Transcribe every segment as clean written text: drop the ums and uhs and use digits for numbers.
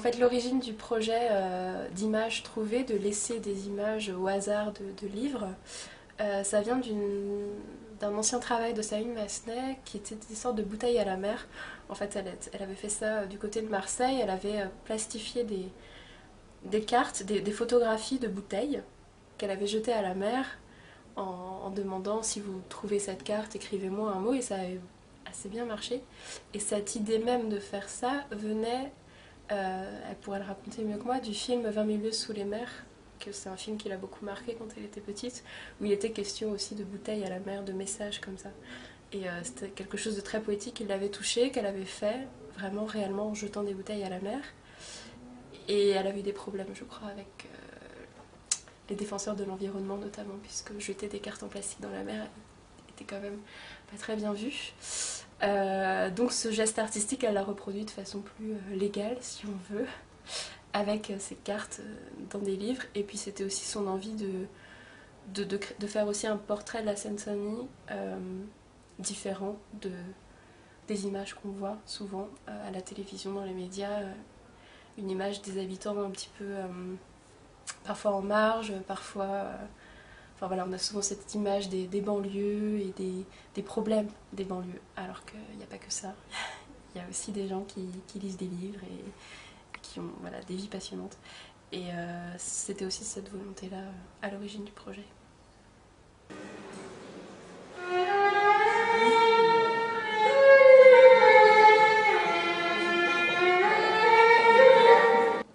fait, l'origine du projet d'images trouvées, de laisser des images au hasard de livres, ça vient d'un ancien travail de Sabine Massenet qui était des sortes de bouteilles à la mer. En fait, elle avait fait ça du côté de Marseille, elle avait plastifié des cartes, des photographies de bouteilles qu'elle avait jetées à la mer en demandant si vous trouvez cette carte, écrivez-moi un mot, et ça avait assez bien marché. Et cette idée même de faire ça venait, elle pourrait le raconter mieux que moi, du film 20 000 lieues sous les mers, que c'est un film qui l'a beaucoup marqué quand elle était petite, où il était question aussi de bouteilles à la mer, de messages comme ça. Et c'était quelque chose de très poétique qui l'avait touchée, qu'elle avait fait vraiment réellement en jetant des bouteilles à la mer. Et elle a eu des problèmes, je crois, avec les défenseurs de l'environnement notamment, puisque jeter des cartes en plastique dans la mer était quand même pas très bien vu. Donc ce geste artistique, elle l'a reproduit de façon plus légale, si on veut, avec ces cartes dans des livres. Et puis c'était aussi son envie de faire aussi un portrait de la Seine-Saint-Denis différent des images qu'on voit souvent à la télévision, dans les médias. Une image des habitants un petit peu parfois en marge, parfois... Enfin voilà, on a souvent cette image des banlieues et des problèmes des banlieues, alors qu'il n'y a pas que ça. Il y a aussi des gens qui lisent des livres et qui ont voilà, des vies passionnantes. Et c'était aussi cette volonté-là à l'origine du projet.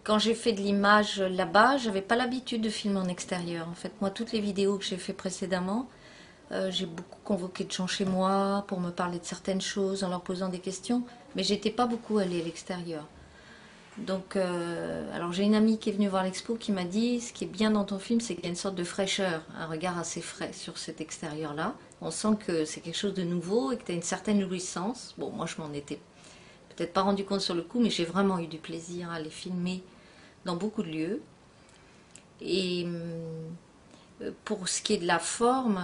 Quand j'ai fait de l'image là-bas, j'avais pas l'habitude de filmer en extérieur. En fait, moi, toutes les vidéos que j'ai fait précédemment, j'ai beaucoup convoqué de gens chez moi pour me parler de certaines choses en leur posant des questions, mais j'étais pas beaucoup allée à l'extérieur. Donc, alors j'ai une amie qui est venue voir l'expo qui m'a dit, ce qui est bien dans ton film, c'est qu'il y a une sorte de fraîcheur, un regard assez frais sur cet extérieur-là. On sent que c'est quelque chose de nouveau et que tu as une certaine jouissance. Bon, moi, je m'en étais peut-être pas rendu compte sur le coup, mais j'ai vraiment eu du plaisir à les filmer dans beaucoup de lieux. Et pour ce qui est de la forme,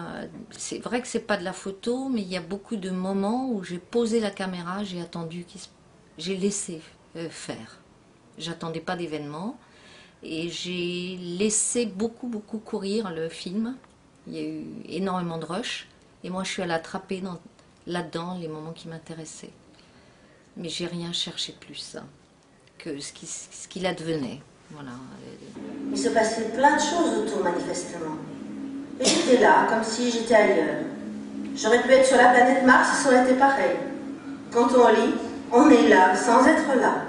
c'est vrai que c'est pas de la photo, mais il y a beaucoup de moments où j'ai posé la caméra, j'ai attendu, j'ai laissé faire. J'attendais pas d'événement et j'ai laissé beaucoup courir le film. Il y a eu énormément de rush et moi je suis allée attraper là-dedans les moments qui m'intéressaient. Mais j'ai rien cherché plus que ce qu'il advenait. Voilà. Il se passait plein de choses autour, manifestement. Et j'étais là, comme si j'étais ailleurs. J'aurais pu être sur la planète Mars, ça aurait été pareil. Quand on lit, on est là, sans être là.